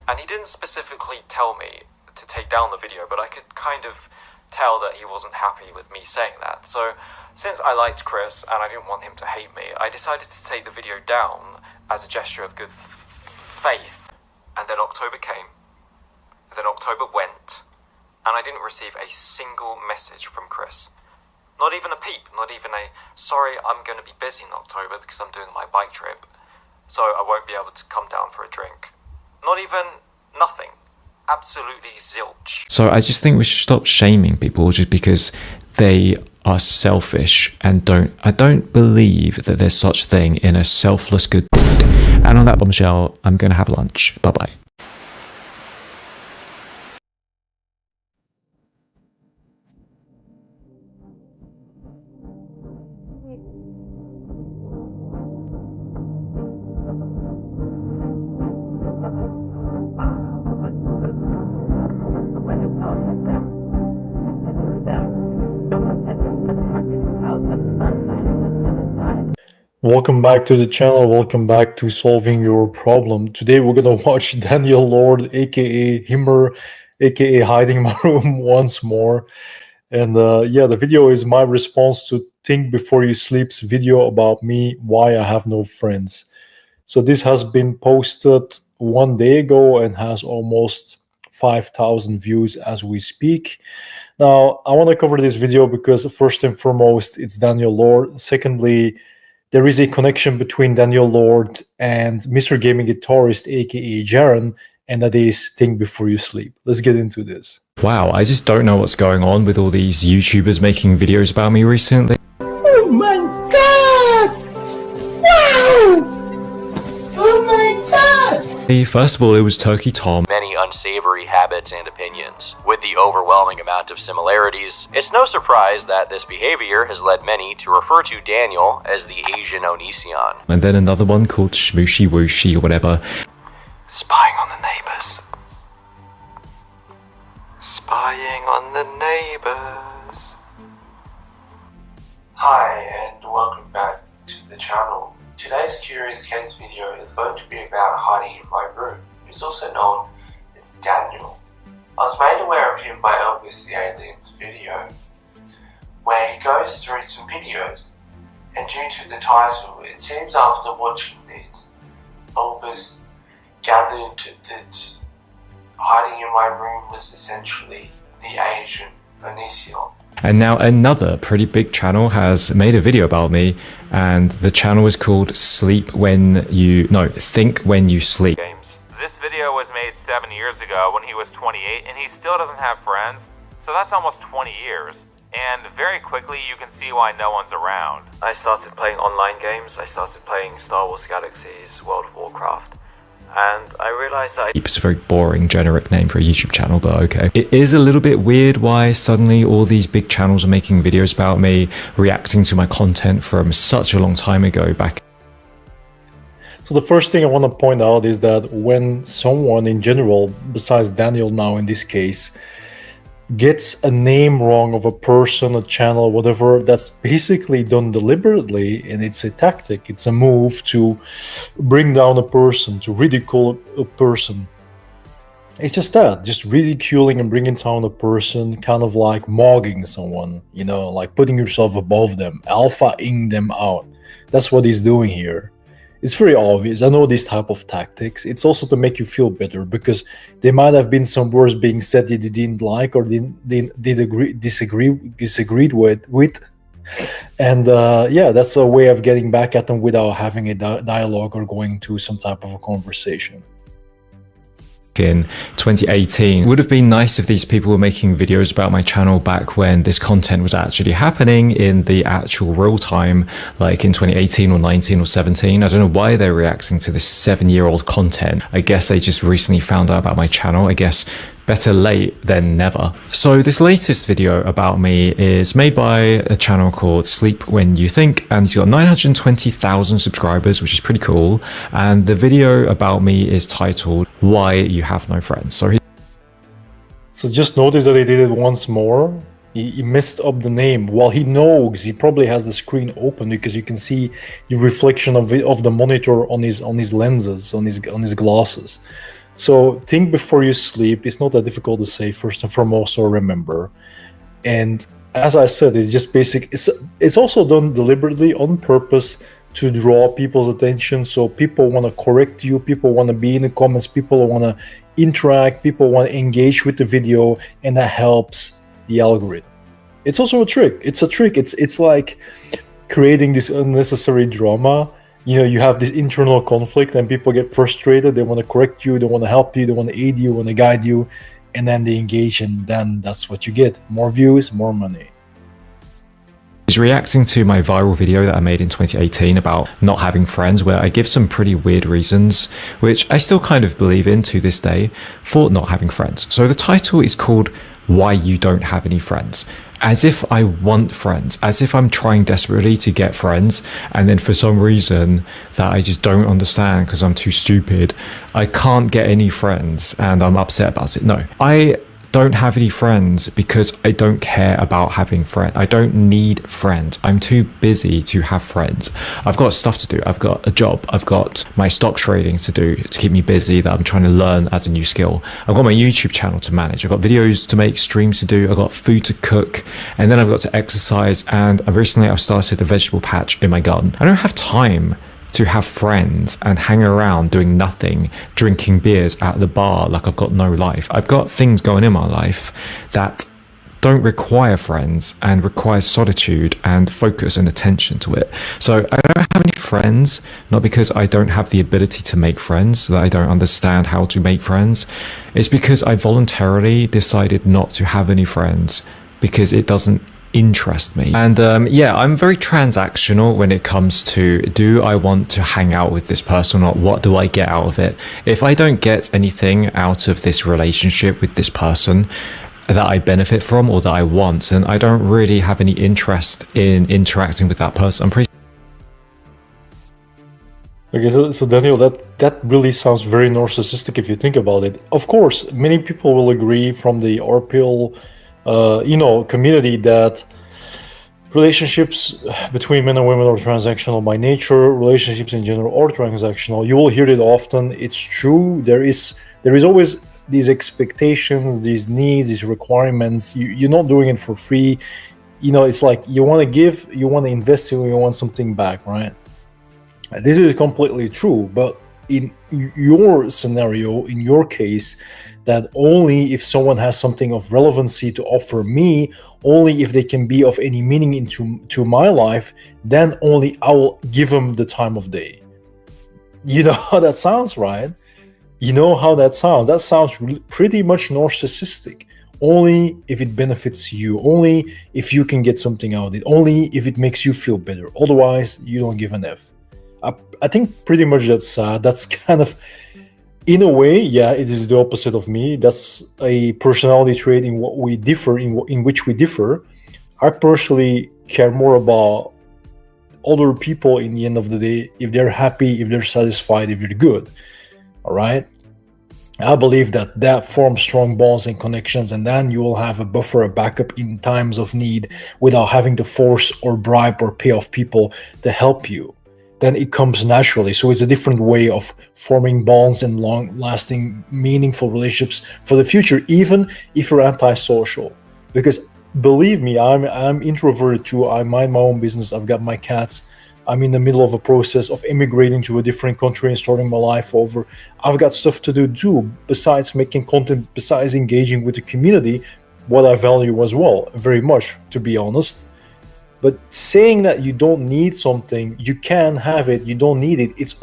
And he didn't specifically tell me to take down the video, but I could kind of tell that he wasn't happy with me saying that. So since I liked Chris and I didn't want him to hate me, I decided to take the video down as a gesture of good faith. And then October came, and then October went, and I didn't receive a single message from Chris. Not even a peep, not even a, sorry, I'm going to be busy in October because I'm doing my bike trip, so I won't be able to come down for a drink. Not even nothing. Absolutely zilch. So I just think we should stop shaming people just because they are selfish and I don't believe that there's such thing in a selfless good deed. And on that bombshell, I'm going to have lunch. Bye-bye. Welcome back to the channel, welcome back to Solving Your Problem. Today we're gonna watch Daniel Lord, aka Himmer, aka Hiding My Room once more. And yeah, the video is my response to Think Before You Sleep's video about me, why I have no friends. So this has been posted 1 day ago and has almost 5,000 views as we speak. Now, I want to cover this video because first and foremost, it's Daniel Lord. Secondly, there is a connection between Daniel Lord and Mr. Gaming Guitarist, aka Jaren, and that is Think Before You Sleep. Let's get into this. Wow, I just don't know what's going on with all these YouTubers making videos about me recently. Oh my god! Wow! Oh my god! First of all, it was Turkey Tom. Many unsavory habits and opinions. With the overwhelming amount of similarities, it's no surprise that this behavior has led many to refer to Daniel as the Asian Onision. And then another one called Shmooshy Wooshy or whatever. Spying on the neighbors. Spying on the neighbors. Hi and welcome back to the channel. Today's Curious Case video is going to be about hiding in my room, who's also known as Daniel. I was made aware of him by Elvis the Alien's video, where he goes through some videos, and due to the title, it seems after watching these, Elvis gathered that hiding in my room was essentially the Asian Onision. And now another pretty big channel has made a video about me, and the channel is called Think When You Sleep. Games. This video was made 7 years ago when he was 28 and he still doesn't have friends, so that's almost 20 years. And very quickly you can see why no one's around. I started playing online games. I started playing Star Wars Galaxies, World of Warcraft. And I realized that It's a very boring generic name for a YouTube channel, but okay. It is a little bit weird why suddenly all these big channels are making videos about me, reacting to my content from such a long time ago back. So the first thing I want to point out is that when someone in general, besides Daniel now in this case, gets a name wrong of a person, a channel, whatever, that's basically done deliberately, and it's a tactic, it's a move to bring down a person, to ridicule a person. It's just that, just ridiculing and bringing down a person, kind of like mogging someone, you know, like putting yourself above them, alpha-ing them out. That's what he's doing here. It's very obvious. I know these type of tactics. It's also to make you feel better because there might have been some words being said that you didn't like or disagreed with. And yeah, that's a way of getting back at them without having a dialogue or going to some type of a conversation. In 2018. It would have been nice if these people were making videos about my channel back when this content was actually happening in the actual real time, like in 2018 or 19 or 17. I don't know why they're reacting to this 7-year-old content. I guess they just recently found out about my channel. I guess better late than never. So this latest video about me is made by a channel called Sleep When You Think, and he's got 920,000 subscribers, which is pretty cool. And the video about me is titled Why You Have No Friends. So just notice that he did it once more. He messed up the name. While he knows, he probably has the screen open because you can see the reflection of the monitor on his lenses, on his glasses. So think before you sleep. It's not that difficult to say, first and foremost, or remember. And as I said, it's just basic. It's also done deliberately on purpose to draw people's attention. So people want to correct you, people want to be in the comments, people want to interact, people want to engage with the video, and that helps the algorithm. It's also a trick. It's a trick. It's like creating this unnecessary drama. You know, you have this internal conflict and people get frustrated. They want to correct you, they want to help you, they want to aid you, want to guide you, and then they engage, and then that's what you get. More views, more money. Is reacting to my viral video that I made in 2018 about not having friends, where I give some pretty weird reasons, which I still kind of believe in to this day, for not having friends. So the title is called Why You Don't Have Any Friends. As if I want friends, as if I'm trying desperately to get friends, and then for some reason that I just don't understand because I'm too stupid, I can't get any friends and I'm upset about it. No, I don't have any friends because I don't care about having friends. I don't need friends. I'm too busy to have friends. I've got stuff to do. I've got a job. I've got my stock trading to do to keep me busy that I'm trying to learn as a new skill. I've got my YouTube channel to manage. I've got videos to make, streams to do. I've got food to cook, and then I've got to exercise. And recently I've started a vegetable patch in my garden. I don't have time to have friends and hang around doing nothing, drinking beers at the bar like I've got no life. I've got things going in my life that don't require friends and require solitude and focus and attention to it. So I don't have any friends, not because I don't have the ability to make friends, that I don't understand how to make friends. It's because I voluntarily decided not to have any friends because it doesn't interest me. And yeah, I'm very transactional when it comes to, do I want to hang out with this person or not? What do I get out of it? If I don't get anything out of this relationship with this person that I benefit from or that I want, then I don't really have any interest in interacting with that person. I'm pretty Okay, so Daniel, that really sounds very narcissistic if you think about it. Of course, many people will agree from the RPL community that relationships between men and women are transactional by nature. Relationships in general are transactional. You will hear it often. It's true. There is always these expectations, these needs, these requirements. You're not doing it for free. You know, it's like you want to give, you want to invest, you want something back, right? This is completely true. But in your scenario, in your case, that only if someone has something of relevancy to offer me, only if they can be of any meaning into my life, then only I will give them the time of day. You know how that sounds, right? You know how that sounds. That sounds pretty much narcissistic. Only if it benefits you, only if you can get something out of it, only if it makes you feel better. Otherwise, you don't give an F. I think pretty much that's kind of, in a way, yeah, it is the opposite of me. That's a personality trait in what we differ, in which we differ. I personally care more about other people in the end of the day, if they're happy, if they're satisfied, if you're good. All right. I believe that forms strong bonds and connections, and then you will have a buffer, a backup in times of need without having to force or bribe or pay off people to help you. Then it comes naturally. So it's a different way of forming bonds and long-lasting, meaningful relationships for the future, even if you're antisocial. Because believe me, I'm introverted too. I mind my own business. I've got my cats. I'm in the middle of a process of immigrating to a different country and starting my life over. I've got stuff to do too, besides making content, besides engaging with the community, what I value as well, very much, to be honest. But saying that you don't need something, you can have it, you don't need it, it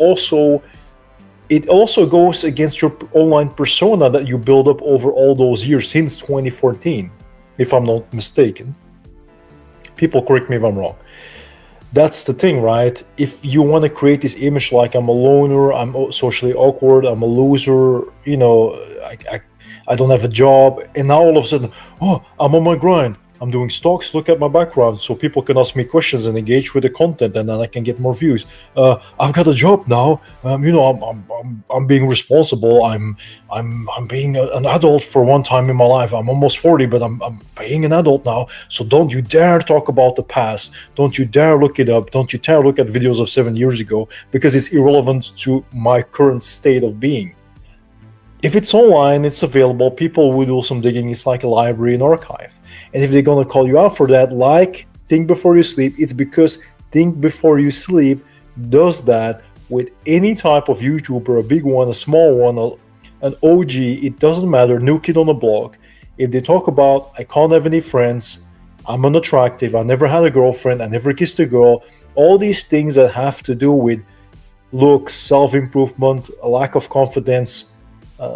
also goes against your online persona that you build up over all those years, since 2014, if I'm not mistaken. People correct me if I'm wrong. That's the thing, right? If you want to create this image like I'm a loner, I'm socially awkward, I'm a loser, you know, I don't have a job, and now all of a sudden, oh, I'm on my grind, I'm doing stocks, look at my background, so people can ask me questions and engage with the content, and then I can get more views. I've got a job now. You know, I'm being responsible. I'm being an adult for one time in my life. I'm almost 40, but I'm being an adult now. So don't you dare talk about the past. Don't you dare look it up. Don't you dare look at videos of 7 years ago, because it's irrelevant to my current state of being. If it's online, it's available, people will do some digging. It's like a library and archive. And if they're gonna call you out for that, like Think Before You Sleep, it's because Think Before You Sleep does that with any type of YouTuber, a big one, a small one, an OG, it doesn't matter, new kid on the block. If they talk about, I can't have any friends, I'm unattractive, I never had a girlfriend, I never kissed a girl, all these things that have to do with looks, self-improvement, a lack of confidence,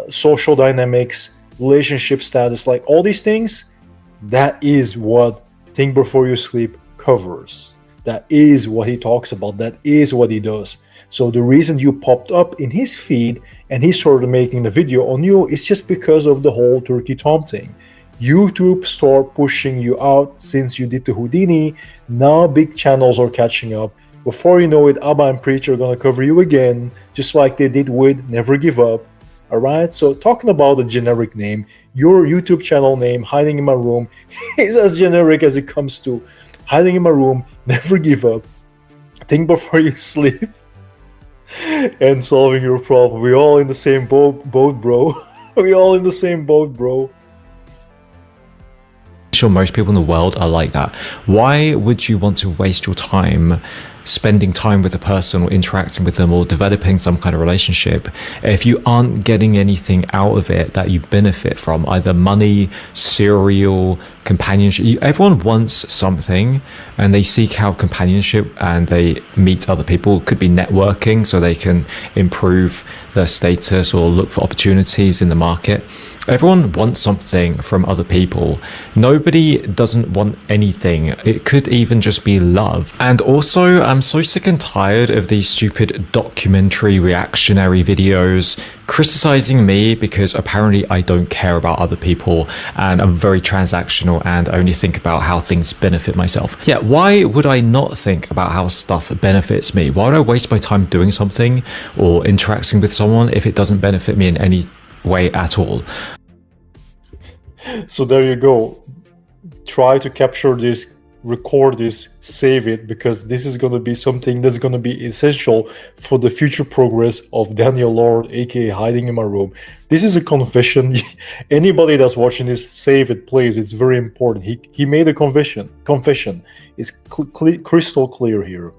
social dynamics, relationship status, like all these things, that is what Think Before You Sleep covers. That is what he talks about. That is what he does. So the reason you popped up in his feed and he started making the video on you is just because of the whole Turkey Tom thing. YouTube start pushing you out since you did the Houdini. Now big channels are catching up. Before you know it, Abba and Preacher are gonna cover you again, just like they did with Never Give Up. Alright, so talking about a generic name, your YouTube channel name, Hiding in My Room, is as generic as it comes to Hiding in My Room, Never Give Up, Think Before You Sleep, and Solving Your Problem. We're all in the same boat, bro. We're all in the same boat, bro. Sure, most people in the world are like that. Why would you want to waste your time spending time with a person or interacting with them or developing some kind of relationship if you aren't getting anything out of it that you benefit from, either money, cereal, companionship? Everyone wants something and they seek out companionship and they meet other people. It could be networking so they can improve their status or look for opportunities in the market. Everyone wants something from other people. Nobody doesn't want anything. It could even just be love. And also, I'm so sick and tired of these stupid documentary reactionary videos criticizing me because apparently I don't care about other people and I'm very transactional and only think about how things benefit myself. Yeah, why would I not think about how stuff benefits me? Why would I waste my time doing something or interacting with someone if it doesn't benefit me in any way at all? So there you go. Try to capture this, record this, save it, because this is going to be something that's going to be essential for the future progress of Daniel Lord, aka Hiding in My Room. This is a confession. Anybody that's watching this, save it, please. It's very important. He made a confession. It's crystal clear here.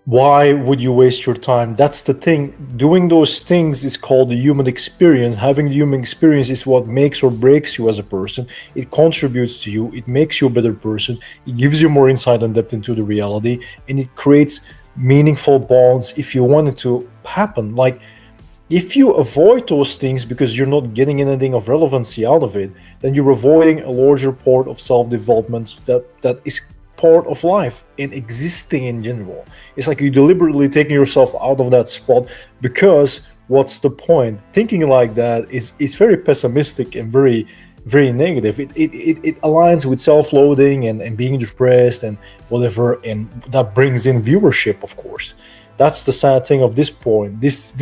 Why would you waste your time? That's the thing. Doing those things is called the human experience. Having the human experience is what makes or breaks you as a person. It contributes to you. It makes you a better person. It gives you more insight and depth into the reality. And it creates meaningful bonds if you want it to happen. Like, if you avoid those things because you're not getting anything of relevancy out of it, then you're avoiding a larger part of self-development that is part of life and existing in general. It's like you're deliberately taking yourself out of that spot, because what's the point? Thinking like that is very pessimistic and very, very negative. It aligns with self-loathing and being depressed and whatever, and that brings in viewership, of course. That's the sad thing of this point. This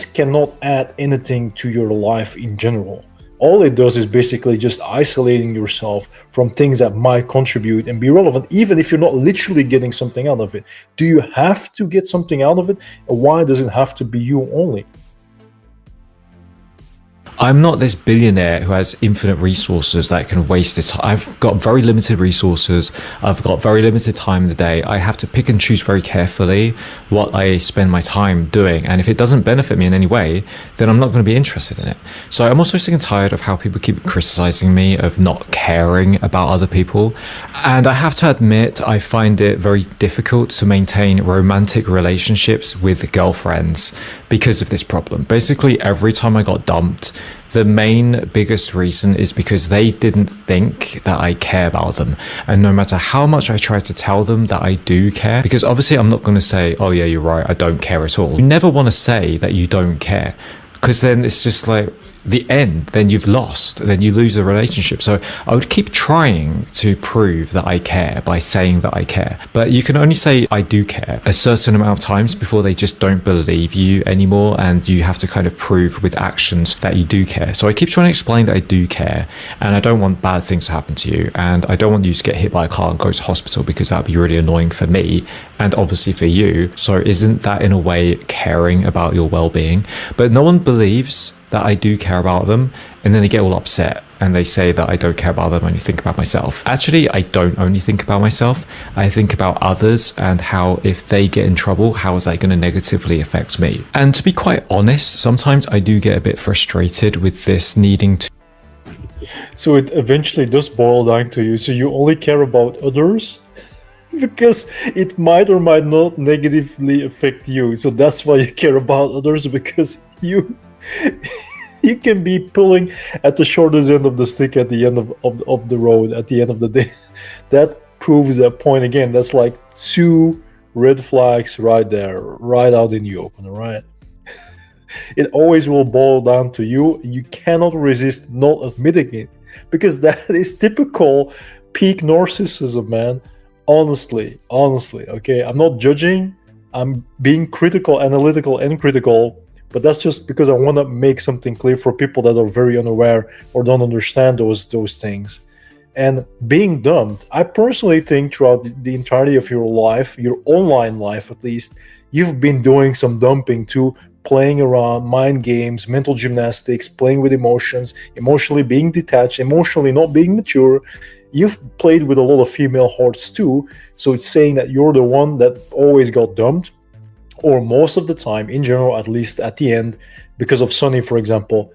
cannot add anything to your life in general. All it does is basically just isolating yourself from things that might contribute and be relevant, even if you're not literally getting something out of it. Do you have to get something out of it? And why does it have to be you only? I'm not this billionaire who has infinite resources that can waste this time. I've got very limited resources. I've got very limited time in the day. I have to pick and choose very carefully what I spend my time doing. And if it doesn't benefit me in any way, then I'm not going to be interested in it. So I'm also sick and tired of how people keep criticizing me of not caring about other people. And I have to admit, I find it very difficult to maintain romantic relationships with girlfriends because of this problem. Basically, every time I got dumped, the biggest reason is because they didn't think that I care about them. And no matter how much I try to tell them that I do care, because obviously I'm not going to say, oh yeah, you're right, I don't care at all. You never want to say that you don't care, because then it's just like, the end, then you've lost, then you lose the relationship. So I would keep trying to prove that I care by saying that I care. But you can only say I do care a certain amount of times before they just don't believe you anymore, and you have to kind of prove with actions that you do care. So I keep trying to explain that I do care, and I don't want bad things to happen to you, and I don't want you to get hit by a car and go to hospital, because that'd be really annoying for me and obviously for you. So isn't that in a way caring about your well-being? But no one believes that I do care about them, and then they get all upset and they say that I don't care about them, only think about myself. Actually, I don't only think about myself, I think about others, and how if they get in trouble, how is that going to negatively affect me? And to be quite honest, sometimes I do get a bit frustrated with this needing to. So it eventually does boil down to you. So you only care about others because it might or might not negatively affect you. So that's why you care about others, because you can be pulling at the shortest end of the stick at the end of the road at the end of the day. That proves that point again. That's like 2 red flags right there, right out in the open, all right? It always will boil down to you. You cannot resist not admitting it, because that is typical peak narcissism, man. Honestly, okay? I'm not judging. I'm being critical, analytical, and critical. But that's just because I want to make something clear for people that are very unaware or don't understand those things. And being dumped, I personally think throughout the entirety of your life, your online life at least, you've been doing some dumping too, playing around, mind games, mental gymnastics, playing with emotions, emotionally being detached, emotionally not being mature. You've played with a lot of female hearts too, so it's saying that you're the one that always got dumped, or most of the time, in general, at least at the end, because of Sunny, for example.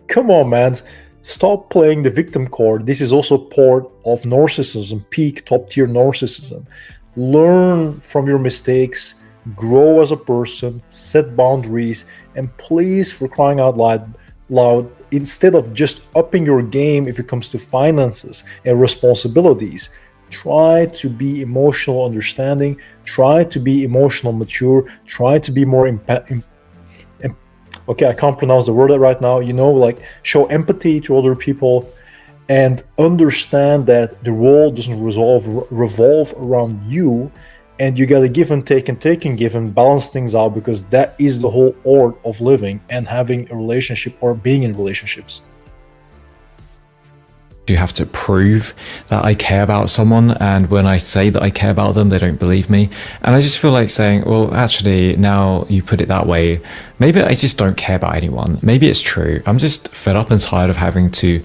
Come on, man. Stop playing the victim card. This is also part of narcissism, peak top-tier narcissism. Learn from your mistakes, grow as a person, set boundaries, and please, for crying out loud, instead of just upping your game if it comes to finances and responsibilities, try to be emotional understanding, try to be emotional mature, try to be more okay, I can't pronounce the word right now, like show empathy to other people, and understand that the world doesn't revolve around you, and you gotta give and take and give and balance things out, because that is the whole art of living and having a relationship or being in relationships. You have to prove that I care about someone, and when I say that I care about them, they don't believe me. And I just feel like saying, well, actually, now you put it that way, maybe I just don't care about anyone. Maybe it's true. I'm just fed up and tired of having to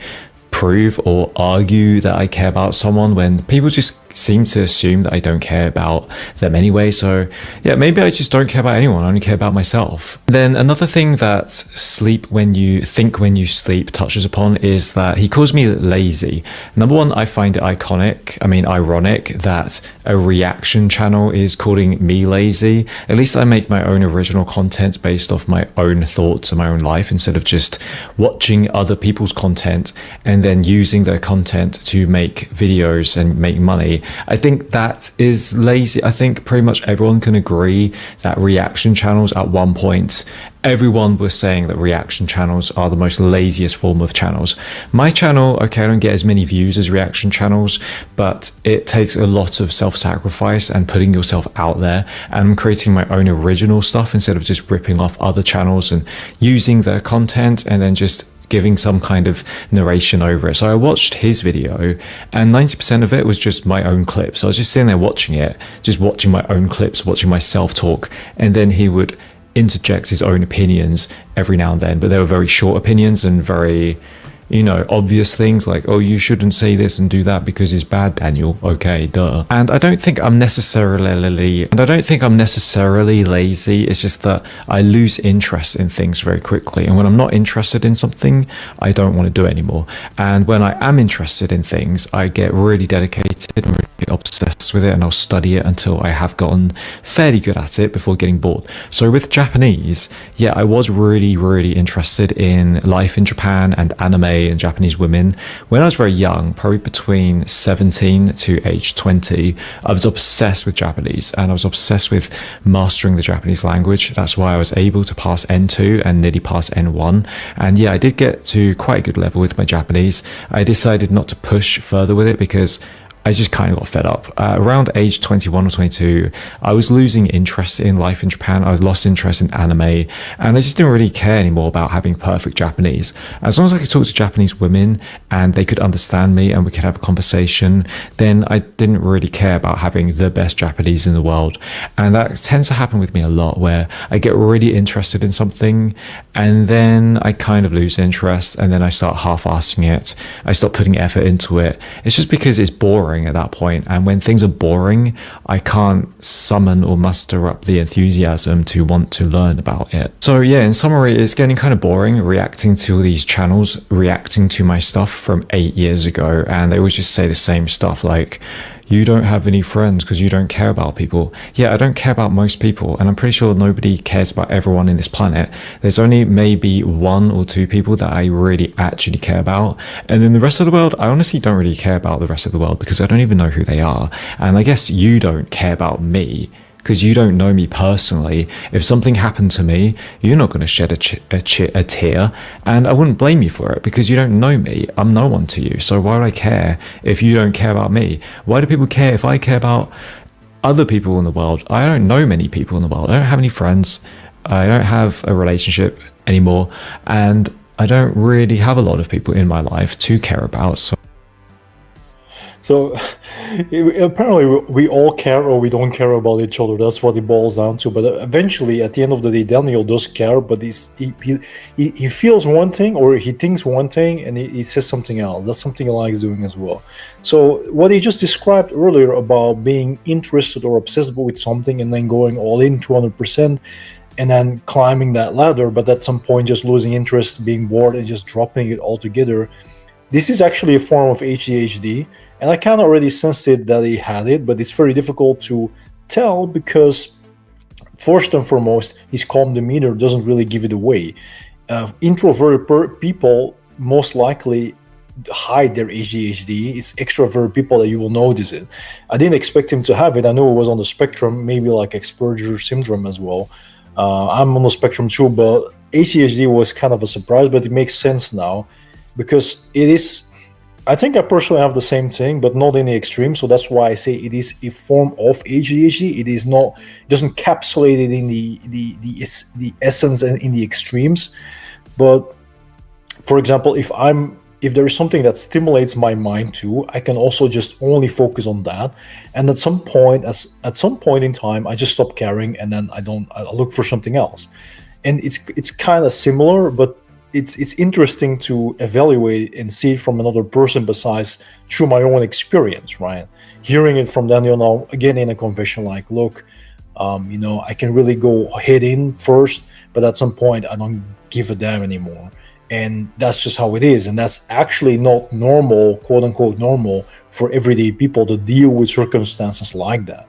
prove or argue that I care about someone when people just seem to assume that I don't care about them anyway. So yeah, maybe I just don't care about anyone. I only care about myself. Then another thing that Sleep When You Think When You Sleep touches upon is that he calls me lazy. Number one, I find it ironic that a reaction channel is calling me lazy. At least I make my own original content based off my own thoughts and my own life, instead of just watching other people's content and then using their content to make videos and make money. I think that is lazy. I think pretty much everyone can agree that reaction channels, at one point, everyone was saying that reaction channels are the most laziest form of channels. My channel, okay, I don't get as many views as reaction channels, but it takes a lot of self-sacrifice and putting yourself out there, and I'm creating my own original stuff instead of just ripping off other channels and using their content and then just giving some kind of narration over it. So I watched his video, and 90% of it was just my own clips. I was just sitting there watching it, just watching my own clips, watching myself talk, and then he would interject his own opinions every now and then, but they were very short opinions and very, obvious things like, oh, you shouldn't say this and do that because it's bad, Daniel. Okay, duh. And I don't think I'm necessarily lazy. It's just that I lose interest in things very quickly. And when I'm not interested in something, I don't want to do it anymore. And when I am interested in things, I get really dedicated and really obsessed with it, and I'll study it until I have gotten fairly good at it before getting bored. So with Japanese, yeah, I was really, really interested in life in Japan and anime and Japanese women. When I was very young, probably between 17 to age 20, I was obsessed with Japanese, and I was obsessed with mastering the Japanese language. That's why I was able to pass N2 and nearly pass N1. And yeah, I did get to quite a good level with my Japanese. I decided not to push further with it because I just kind of got fed up. Around age 21 or 22, I was losing interest in life in Japan. I lost interest in anime, and I just didn't really care anymore about having perfect Japanese. As long as I could talk to Japanese women and they could understand me and we could have a conversation, then I didn't really care about having the best Japanese in the world. And that tends to happen with me a lot, where I get really interested in something and then I kind of lose interest, and then I start half-assing it. I stop putting effort into it. It's just because it's boring at that point, and when things are boring, I can't summon or muster up the enthusiasm to want to learn about it. So yeah, in summary, it's getting kind of boring reacting to all these channels, reacting to my stuff from 8 years ago, and they always just say the same stuff like, you don't have any friends because you don't care about people. Yeah, I don't care about most people, and I'm pretty sure nobody cares about everyone in this planet. There's only maybe 1 or 2 people that I really actually care about, and then the rest of the world, I honestly don't really care about the rest of the world because I don't even know who they are. And I guess you don't care about me because you don't know me personally. If something happened to me, you're not going to shed a tear, and I wouldn't blame you for it because you don't know me. I'm no one to you, so why would I care if you don't care about me? Why do people care if I care about other people in the world? I don't know many people in the world. I don't have any friends. I don't have a relationship anymore, and I don't really have a lot of people in my life to care about. So apparently we all care or we don't care about each other. That's what it boils down to. But eventually, at the end of the day, Daniel does care, but he feels one thing or he thinks one thing and he says something else. That's something he likes doing as well. So what he just described earlier about being interested or obsessed with something and then going all in 200%, and then climbing that ladder, but at some point just losing interest, being bored, and just dropping it altogether. This is actually a form of ADHD, and I kind of already sensed it that he had it, but it's very difficult to tell because, first and foremost, his calm demeanor doesn't really give it away. Introverted people most likely hide their ADHD. It's extrovert people that you will notice it. I didn't expect him to have it. I knew it was on the spectrum, maybe like Asperger syndrome as well. I'm on the spectrum too, but ADHD was kind of a surprise, but it makes sense now because it is, I think I personally have the same thing, but not in the extreme. So that's why I say it is a form of ADHD. It is not, it doesn't encapsulate it in the essence and in the extremes. But for example, if there is something that stimulates my mind too, I can also just only focus on that. And at some point in time, I just stop caring, and then I look for something else. And it's kind of similar, but it's interesting to evaluate and see it from another person besides through my own experience, right? Hearing it from Daniel now, again in a confession, like, look, I can really go head in first, but at some point I don't give a damn anymore. And that's just how it is. And that's actually not normal, quote unquote normal, for everyday people to deal with circumstances like that.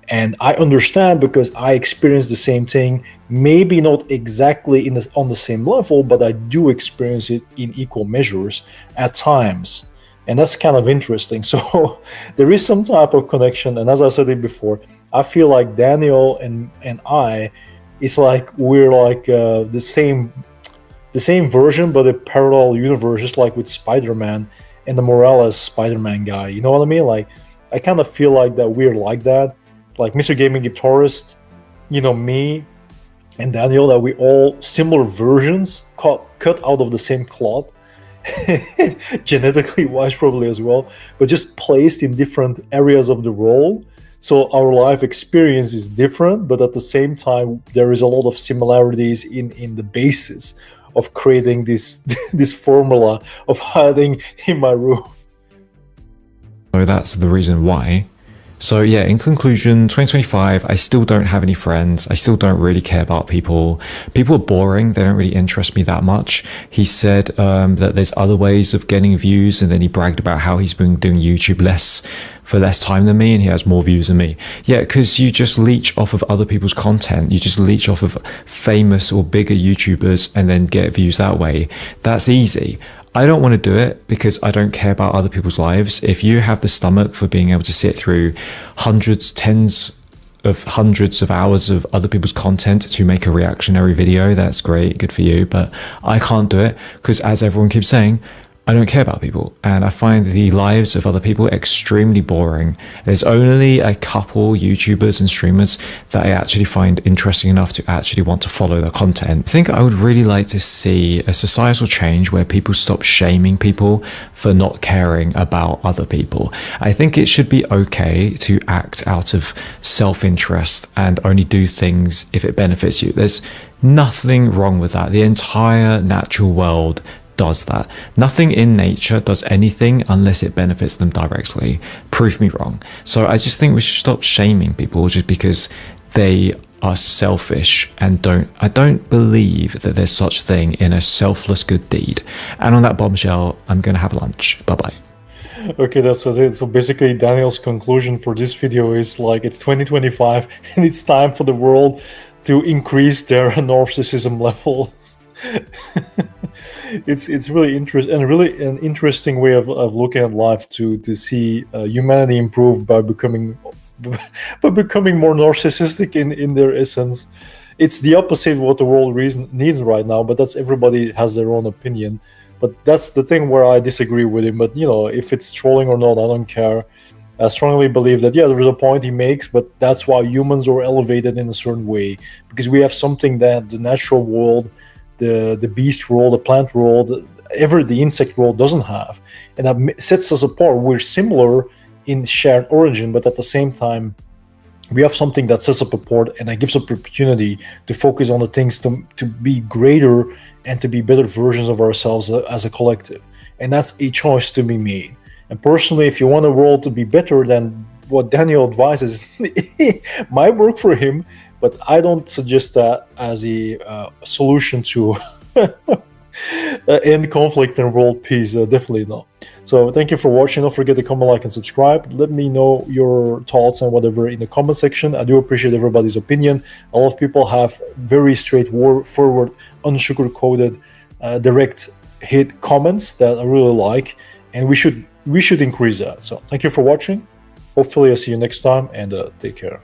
And I understand because I experienced the same thing, maybe not exactly on the same level, but I do experience it in equal measures at times. And that's kind of interesting. So there is some type of connection. And as I said it before, I feel like Daniel and I, it's like we're like the same version, but a parallel universe, just like with Spider-Man and the Morales Spider-Man guy. You know what I mean? Like, I kind of feel like that we're like that. Like Mr. Gaming Guitarist, me and Daniel, that we all similar versions cut out of the same cloth, genetically wise probably as well, but just placed in different areas of the world. So our life experience is different, but at the same time, there is a lot of similarities in the basis of creating this formula of hiding in my room. So that's the reason why. So yeah, in conclusion, 2025, I still don't have any friends. I still don't really care about people. People are boring. They don't really interest me that much. He said that there's other ways of getting views, and then he bragged about how he's been doing YouTube for less time than me, and he has more views than me. Yeah, because you just leech off of other people's content. You just leech off of famous or bigger YouTubers and then get views that way. That's easy. I don't want to do it because I don't care about other people's lives. If you have the stomach for being able to sit through hundreds of hours of other people's content to make a reactionary video, that's great, good for you. But I can't do it because, as everyone keeps saying, I don't care about people, and I find the lives of other people extremely boring. There's only a couple YouTubers and streamers that I actually find interesting enough to actually want to follow their content. I think I would really like to see a societal change where people stop shaming people for not caring about other people. I think it should be okay to act out of self-interest and only do things if it benefits you. There's nothing wrong with that. The entire natural world does that. Nothing in nature does anything unless it benefits them directly. Prove me wrong. So I just think we should stop shaming people just because they are selfish and I don't believe that there's such thing in a selfless good deed. And on that bombshell, I'm going to have lunch. Bye-bye. Okay, that's it. So basically Daniel's conclusion for this video is like, it's 2025 and it's time for the world to increase their narcissism levels. It's really interesting, and really an interesting way of looking at life to see humanity improve by becoming more narcissistic in their essence. It's the opposite of what the world needs right now, but that's, everybody has their own opinion. But that's the thing where I disagree with him. But you know, if it's trolling or not, I don't care. I strongly believe that, yeah, there's a point he makes, but that's why humans are elevated in a certain way, because we have something that the natural world, the beast world, the plant world, the insect world doesn't have, and that sets us apart. We're similar in shared origin, but at the same time we have something that sets us apart, and that gives us opportunity to focus on the things to be greater and to be better versions of ourselves as a collective. And that's a choice to be made. And personally, if you want the world to be better than what Daniel advises, might work for him, but I don't suggest that as a solution to end conflict and world peace. Definitely not. So thank you for watching. Don't forget to comment, like, and subscribe. Let me know your thoughts and whatever in the comment section. I do appreciate everybody's opinion. A lot of people have very straightforward, unsugar-coated, direct hit comments that I really like, and we should increase that. So thank you for watching. Hopefully I'll see you next time, and take care.